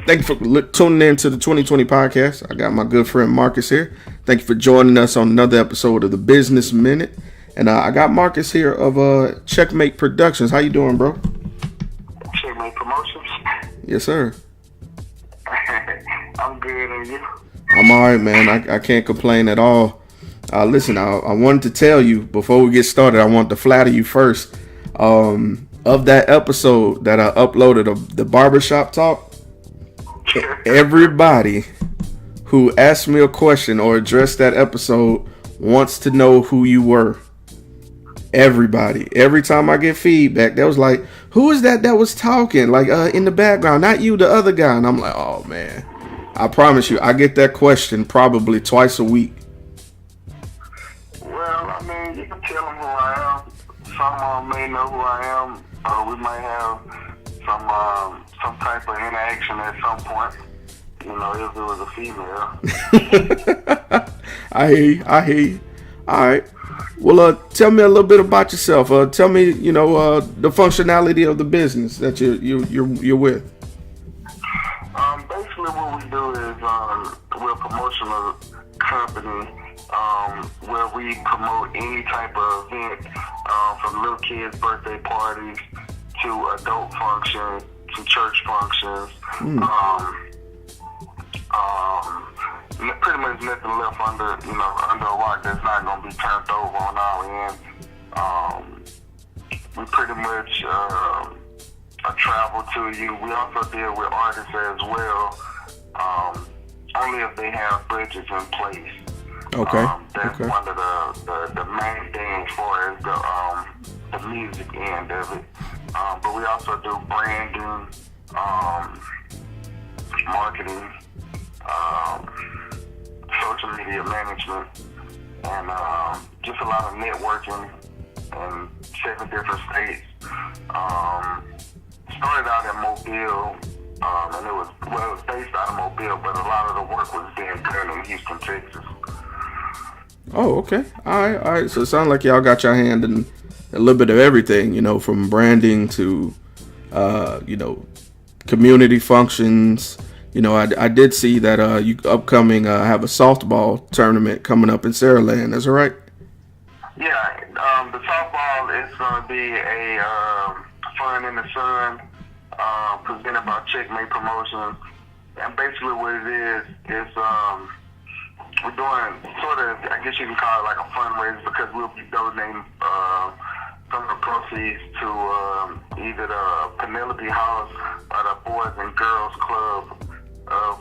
Thank you for tuning in to the 2020 podcast. I got my good friend Markus here. Thank you for joining us on another episode of the Business Minute. And I got Markus here of Checkmate Productions. How you doing, bro? Checkmate Promotions. Yes, sir. I'm good, and you? I'm all right, man. I can't complain at all. Listen, I wanted to tell you before we get started. I want to flatter you first. Of that episode that I uploaded of the barbershop talk, everybody who asked me a question or addressed that episode wants to know who you were. Everybody. Every time I get feedback, they was like, who is that was talking? Like in the background, not you, the other guy. And I'm like, oh man. I promise you, I get that question probably twice a week. Well, I mean, you can tell them who I am. Some may know who I am. We might have some type of interaction at some point. You know, if it was a female. I hear you. All right. Well, tell me a little bit about yourself. Tell me, the functionality of the business that you're with. Basically, what we do is we're a promotional company where we promote any type of event, from little kids' birthday parties to adult functions to church functions. Pretty much nothing left under a rock that's not going to be turned over on our end. We pretty much travel to you. We also deal with artists as well, only if they have budgets in place. Okay. That's one of the main things as far as the music end of it. But we also do branding, marketing, social media management, and just a lot of networking in 7 different states. Started out in Mobile, and it was based out of Mobile, but a lot of the work was being done in Houston, Texas. Oh, okay. All right. So it sounds like y'all got your hand in a little bit of everything, from branding to, community functions. I did see that you upcoming have a softball tournament coming up in Saraland. Is that right? Yeah. The softball is going to be a Fun in the Sun presented by Checkmate Promotions. And basically what it is we're doing sort of, I guess you can call it like a fundraiser, because we'll be donating some of the proceeds to either the Penelope House or the Boys and Girls Club of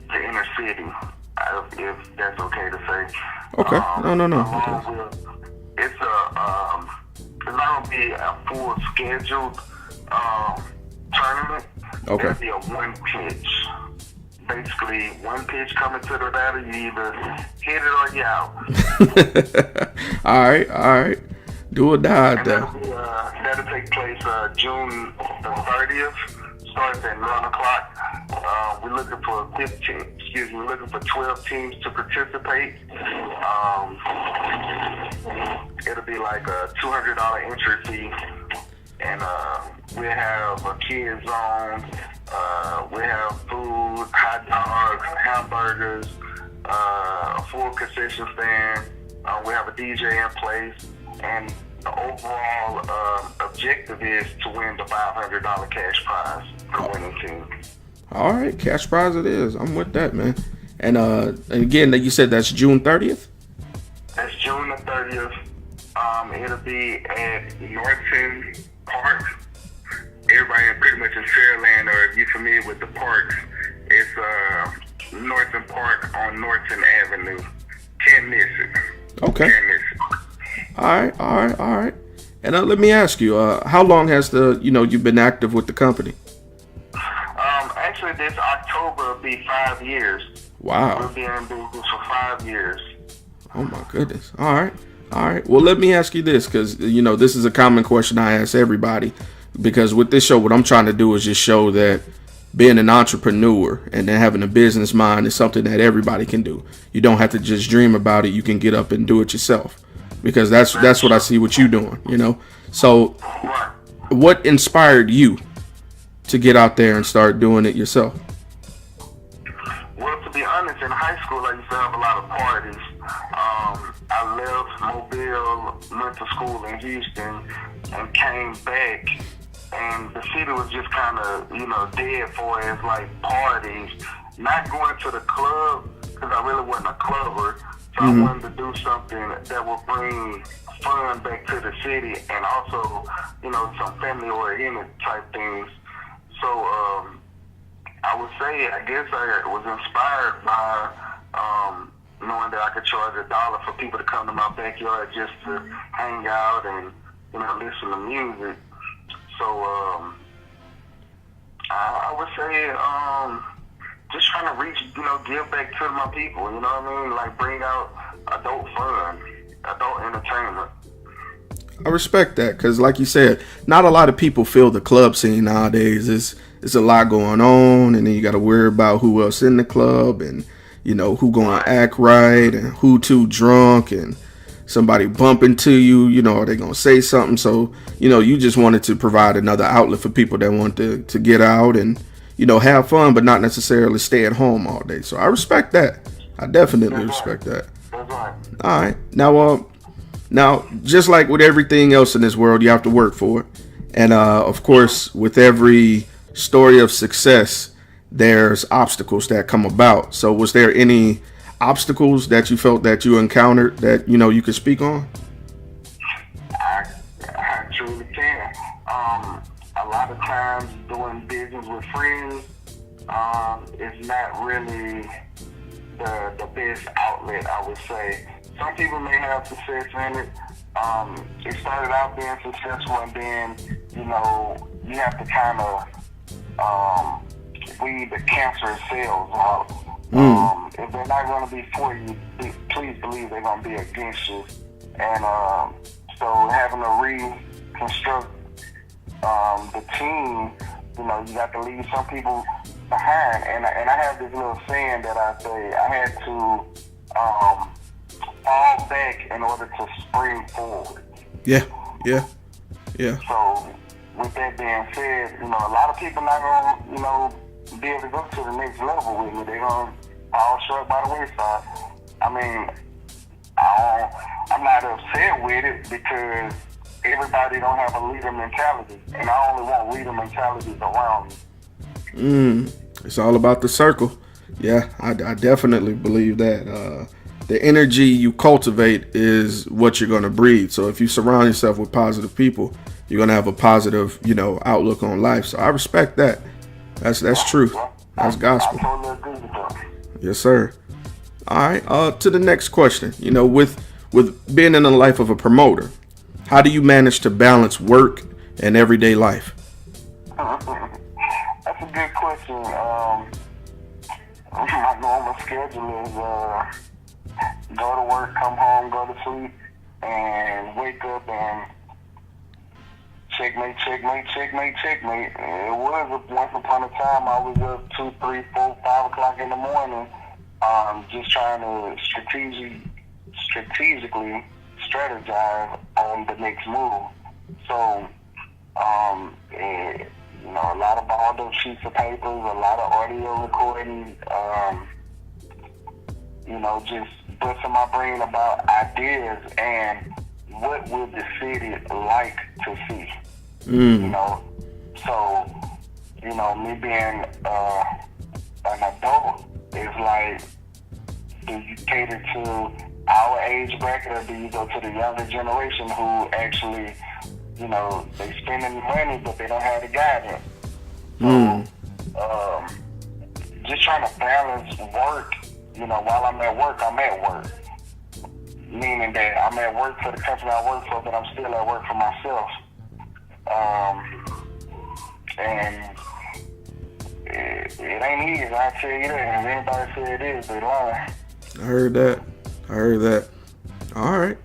the inner city, if that's okay to say. Okay. No. It's not going to be a full scheduled tournament. Okay. It'll be a one pitch. Basically, one pitch coming to the batter, you either hit it or you out. All right. Do or die out there. That'll take place June the 30th. Starts at 9 o'clock. We're looking for 12 teams to participate. It'll be like a $200 entry fee. And we'll have a kids zone. We have food, hot dogs, hamburgers, a full concession stand. We have a DJ in place, and the overall objective is to win the $500 cash prize for winning team. All right, cash prize it is. I'm with that, man. And again, you said that's June 30th? That's June the 30th. It'll be at Norton Park. Everybody pretty much in Fairland, or if you're familiar with the parks, it's Norton Park on Norton Avenue. Can't miss it. Okay. Can't miss it. All right. And let me ask you, how long has you've been active with the company? Actually, this October will be 5 years. Wow. We'll be in business for 5 years. Oh my goodness. All right. Well, let me ask you this, because this is a common question I ask everybody. Because with this show, what I'm trying to do is just show that being an entrepreneur and then having a business mind is something that everybody can do. You don't have to just dream about it. You can get up and do it yourself. Because that's what I see what you doing, So what inspired you to get out there and start doing it yourself? Well, to be honest, in high school, I used to have a lot of parties. I left Mobile, went to school in Houston, and came back, and the city was just kind of, dead for as like parties. Not going to the club, because I really wasn't a clubber, so I wanted to do something that would bring fun back to the city, and also, some family-oriented type things. So, I would say, I guess I was inspired by knowing that I could charge $1 for people to come to my backyard just to hang out and, listen to music. So, I would say, just trying to reach, give back to my people, you know what I mean? Like bring out adult fun, adult entertainment. I respect that, because like you said, not a lot of people feel the club scene nowadays. It's a lot going on, and then you got to worry about who else in the club, and who gonna act right, and who too drunk, and somebody bump into you, are they gonna say something? So you just wanted to provide another outlet for people that want to get out and have fun, but not necessarily stay at home all day. So I respect that. I definitely respect that. That's right. All right, now, just like with everything else in this world, you have to work for it. And, of course, with every story of success, there's obstacles that come about. So was there any obstacles that you felt that you encountered that, you could speak on? I truly can. A lot of times doing business with friends is not really the best outlet, I would say. Some people may have success in it. It started out being successful, and then, you have to kind of weed the cancer cells out. If they're not going to be for you, please believe they're going to be against you. And so having to reconstruct the team, you got to leave some people behind. And I have this little saying that I say, I had to fall back in order to spring forward. Yeah. So with that being said, a lot of people not gonna, be able to go to the next level with me. They're gonna fall short by the wayside. I mean, I'm not upset with it because everybody don't have a leader mentality, and I only want leader mentalities around me. It's all about the circle. Yeah, I definitely believe that. The energy you cultivate is what you're going to breathe. So if you surround yourself with positive people, you're going to have a positive, outlook on life. So I respect that. That's truth. That's gospel. I totally agree with that. Yes, sir. All right. To the next question. With being in the life of a promoter, how do you manage to balance work and everyday life? That's a good question. My normal schedule is go to work, come home, go to sleep, and wake up and checkmate. It was once upon a time I was up 2, 3, 4, 5 o'clock in the morning, just trying to strategically strategize on the next move. So, a lot of balled up sheets of papers, a lot of audio recording, just busting my brain about ideas and what would the city like to see. So, me being an adult is like, do you cater to our age bracket, or do you go to the younger generation who actually, they spending money but they don't have the guidance? So, just trying to balance work. While I'm at work. Meaning that I'm at work for the company I work for, but I'm still at work for myself. And it ain't easy, I tell you that. If anybody say it is, they lying. I heard that. All right.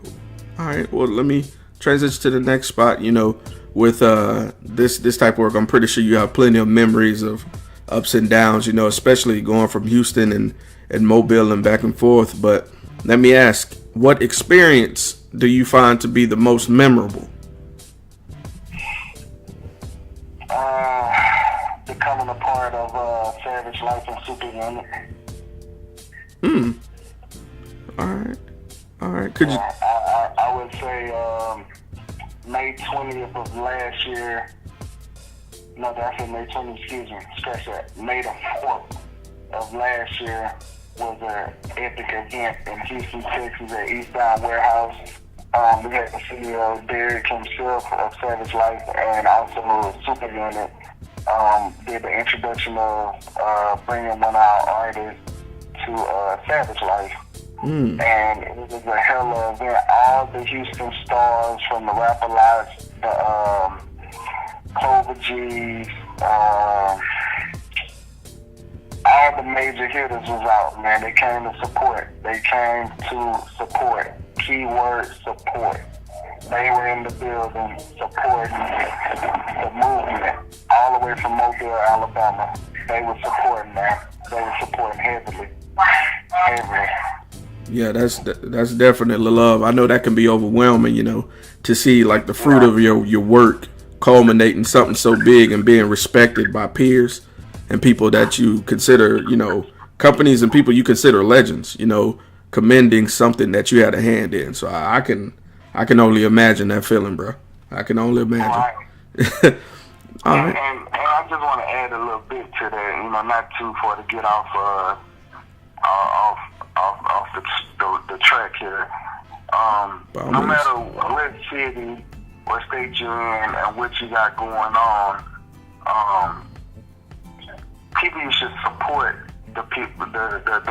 Well, let me transition to the next spot. With this type of work, I'm pretty sure you have plenty of memories of ups and downs, especially going from Houston and Mobile and back and forth. But let me ask, what experience do you find to be the most memorable? becoming a part of Savage Life and Super Unit. All right. Could you? I would say May 20th of last year. No, that's in May 20th. Excuse me. Scratch that. May the 4th of last year was an epic event in Houston, Texas at Eastbound Warehouse. We had the CEO Derek himself of Savage Life and also Super Unit. Did the introduction of bringing one of our artists to Savage Life. And it was a hell of an event. All the Houston stars from the Rapper Lots, the Clover G's, all the major hitters was out, man. They came to support. Keyword support. They were in the building supporting the movement all the way from Mobile, Alabama. They were supporting, man. They were supporting heavily. Yeah, that's definitely love. I know that can be overwhelming, to see like the fruit of your work culminate in something so big and being respected by peers and people that you consider, companies and people you consider legends, commending something that you had a hand in. So I can only imagine that feeling, bro. I can only imagine. All right. And I just want to add a little bit to that, not too far to get off the track here. No matter what city or state you're in and what you got going on, people you should support the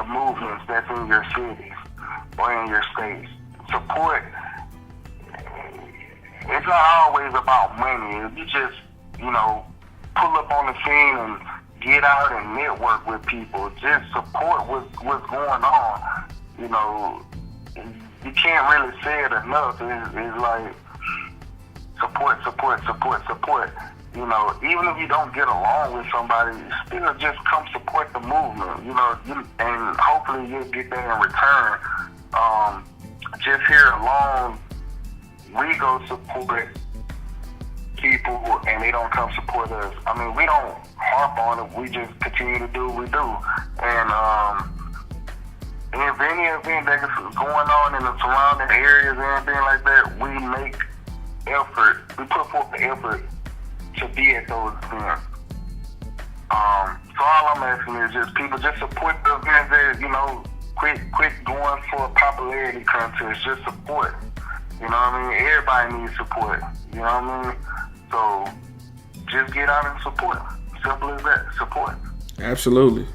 movements that's in your cities or in your states. Support. It's not always about money. If you just, pull up on the scene and get out and network with people, just support what's going on. You can't really say it enough. It's like support. Even if you don't get along with somebody, still just come support the movement. And hopefully you'll get that in return. Just here alone, we go support people and they don't come support us. I mean, we don't harp on it. We just continue to do what we do. And if any event that's going on in the surrounding areas or anything like that, we make effort. We put forth the effort to be at those events. So all I'm asking is just people just support the events that, quit going for a popularity contest. Just support. You know what I mean? Everybody needs support. You know what I mean? So just get out and support. Simple as that. Support. Absolutely.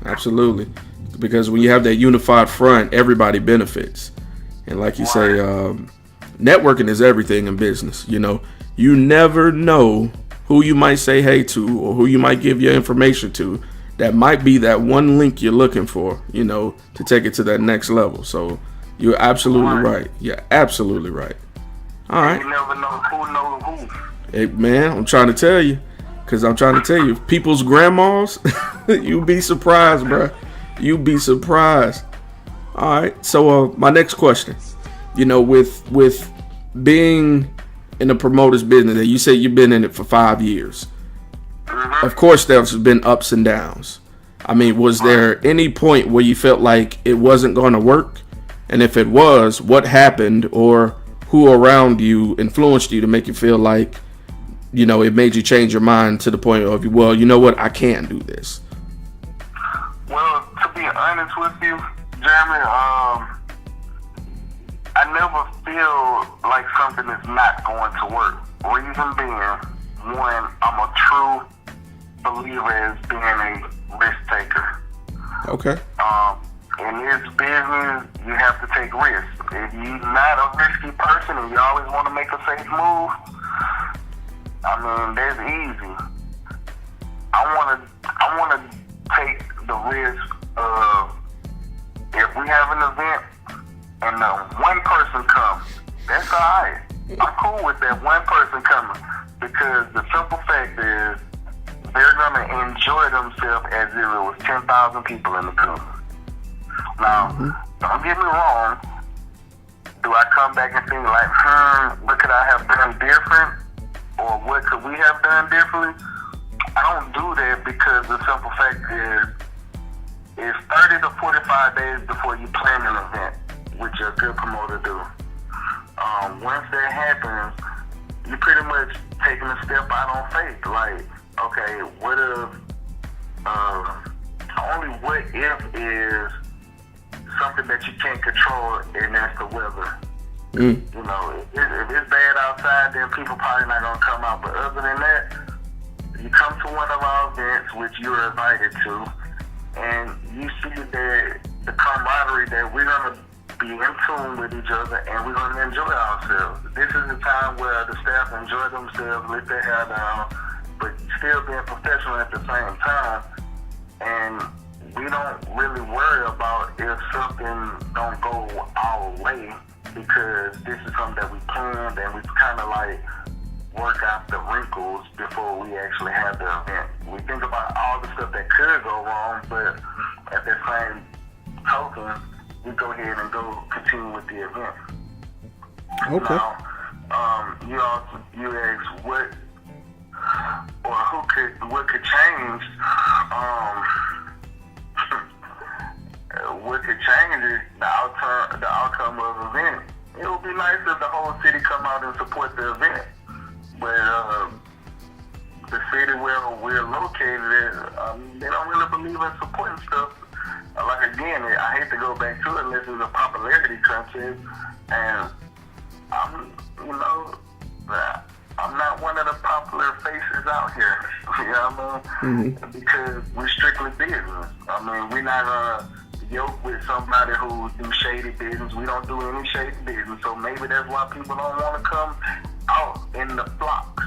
Because when you have that unified front, everybody benefits. And like you say, networking is everything in business. You never know who you might say hey to or who you might give your information to. That might be that one link you're looking for, to take it to that next level. So you're absolutely right. Yeah, absolutely right. All right. You never know who knows who. Hey, man, I'm trying to tell you. People's grandmas, you'd be surprised, bro. You'd be surprised. All right. So my next question, with being in the promoter's business, you say you've been in it for 5 years. Of course, there's been ups and downs. I mean, was there any point where you felt like it wasn't going to work? And if it was, what happened or who around you influenced you to make you feel like, it made you change your mind to the point of, well, you know what, I can't do this? Well, to be honest with you, Jeremy, I never feel like something is not going to work. Reason being, one, I'm a true believer as being a risk taker. Okay. In this business, you have to take risks. If you're not a risky person and you always want to make a safe move, that's easy. I want to take the risk of if we have an event and one person comes, that's all right. I'm cool with that one person coming because the simple fact is they're going to enjoy themselves as if it was 10,000 people in the room. Now, don't get me wrong. Do I come back and think like, what could I have done different? Or what could we have done differently? I don't do that because the simple fact is it's 30 to 45 days before you plan an event, which a good promoter do. Once that happens, you pretty much taking a step out on faith. Like, okay, what if, only what if is something that you can't control, and that's the weather. You know, if it's bad outside, then people probably not going to come out. But other than that, you come to one of our events, which you're invited to, and you see that the camaraderie that we're going to be in tune with each other, and we're going to enjoy ourselves. This is a time where the staff enjoy themselves, let their hair down, but still being professional at the same time. And we don't really worry about if something don't go our way, because this is something that we planned, and we kind of like work out the wrinkles before we actually have the event. We think about all the stuff that could go wrong, but at the same token, we go ahead and continue with the event. Okay. Now, you asked what could change. What could change is the outcome of the event. It would be nice if the whole city come out and support the event, but the city where we're located at, they don't really believe in supporting stuff. Like, again, I hate to go back to it unless it's a popularity contest, and I'm not one of the popular faces out here, you know what I mean? Because we're strictly business. I mean, we're not gonna yoke with somebody who do shady business. We don't do any shady business, so maybe that's why people don't want to come out in the flocks.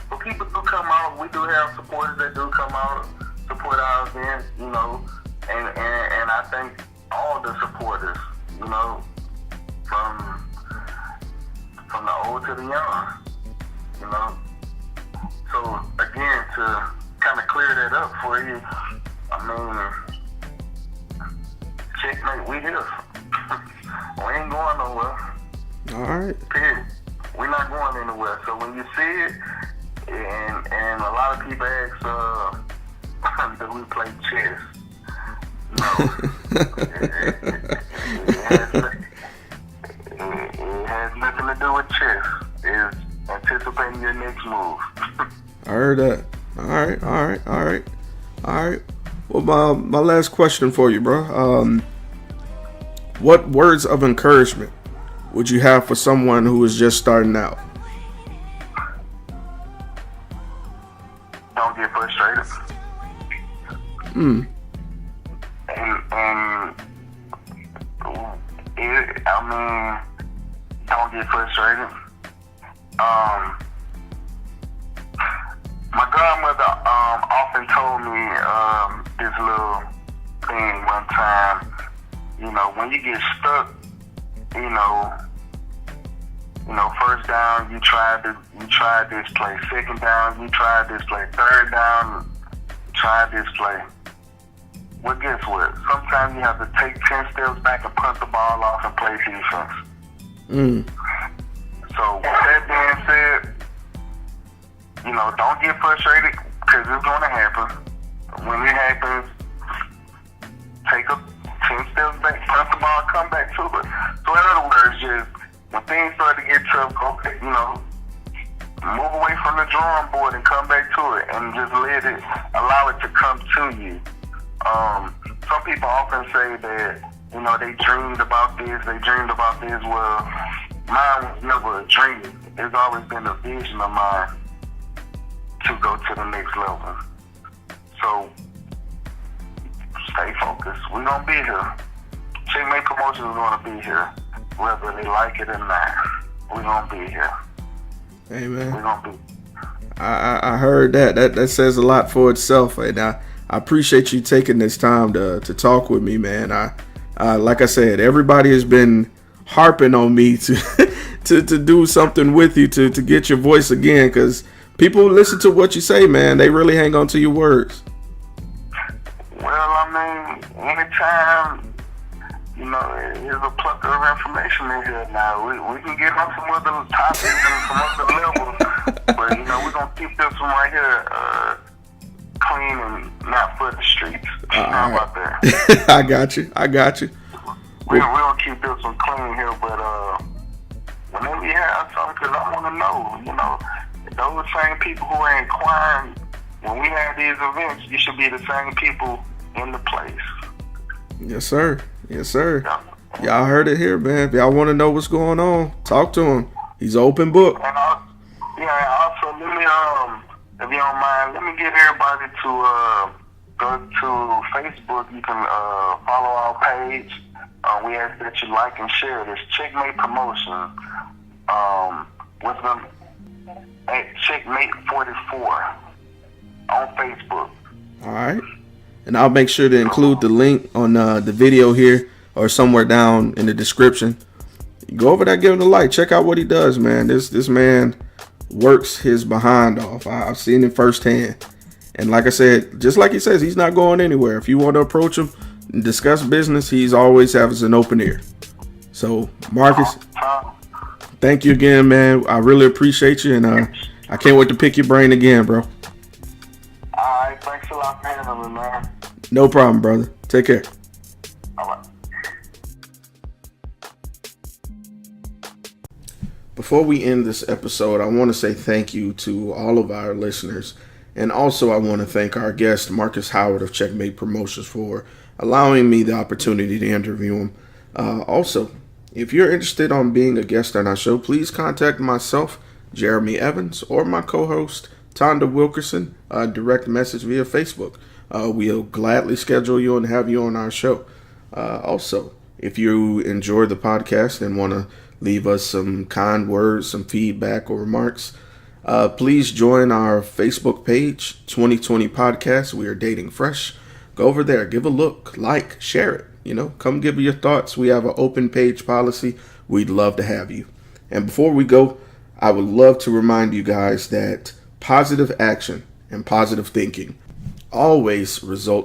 But people do come out. We do have supporters that do come out, support our event, you know, and I thank all the supporters, you know, from the old to the young, you know. So again, to kind of clear that up for you, I mean, Checkmate, we here. We ain't going nowhere. All right. Period. We're not going anywhere. So when you see it, and a lot of people ask, do we play chess? No. It has nothing to do with chess. It's anticipating your next move. I heard that. All right. Well, my last question for you, bro. What words of encouragement would you have for someone who is just starting out? Don't get frustrated. And don't get frustrated. My godmother often told me this little thing one time. You know, when you get stuck, you know, first down you tried this play, second down you tried this play, third down you tried this play. Well, guess what? Sometimes you have to take 10 steps back and punt the ball off and play defense. So with that being said, you know, don't get frustrated, because it's going to happen. When it happens, take 10 steps back, punt the ball, come back to it. So in other words, just when things start to get tough, go, you know, move away from the drawing board and come back to it, and just allow it to come to you. Some people often say that, you know, they dreamed about this. Well, mine was never a dream. It's always been a vision of mine to go to the next level. So stay focused. We're going to be here. Checkmate Promotions is going to be here, whether they like it or not. We're going to be here. Hey, man. We're going to be. I heard that. That says a lot for itself. And I appreciate you taking this time to talk with me, man. Like I said, everybody has been harping on me to do something with you, to get your voice again, because people listen to what you say, man. They really hang on to your words. Well, I mean, anytime, you know, there's a plethora of information in here now. We can get on some other topics and some other levels, but, you know, we're going to keep this one right here. clean and not for the streets. All How right. about that? I got you. We don't keep this one clean here, but whenever you have something, because I want to know, those same people who are inquiring, when we have these events, you should be the same people in the place. Yes, sir. Yeah. Y'all heard it here, man. If y'all want to know what's going on, talk to him. He's an open book. And also, let me, if you don't mind, let me get everybody to go to Facebook. You can follow our page. We ask that you like and share this Checkmate promotion. With them at Checkmate 44 on Facebook. All right. And I'll make sure to include the link on the video here or somewhere down in the description. Go over there, give him a like. Check out what he does, man. This man works his behind off. I've seen it firsthand. And like I said, just like he says, he's not going anywhere. If you want to approach him and discuss business, he's always has an open ear. So, Marcus, thank you again, man. I really appreciate you, and I can't wait to pick your brain again, bro. All right, thanks a lot for having me, man. No problem, brother. Take care. All right. Before we end this episode, I want to say thank you to all of our listeners. And also I want to thank our guest, Markus Howard of Checkmate Promotions, for allowing me the opportunity to interview him. Also, if you're interested on being a guest on our show, please contact myself, Jeremy Evans, or my co-host, Tonda Wilkerson, direct message via Facebook. We'll gladly schedule you and have you on our show. Also, if you enjoy the podcast and want to leave us some kind words, some feedback or remarks, please join our Facebook page, 2020 Podcast. We are dating fresh. Go over there, give a look, like, share it. Come give me your thoughts. We have an open page policy. We'd love to have you. And before we go, I would love to remind you guys that positive action and positive thinking always result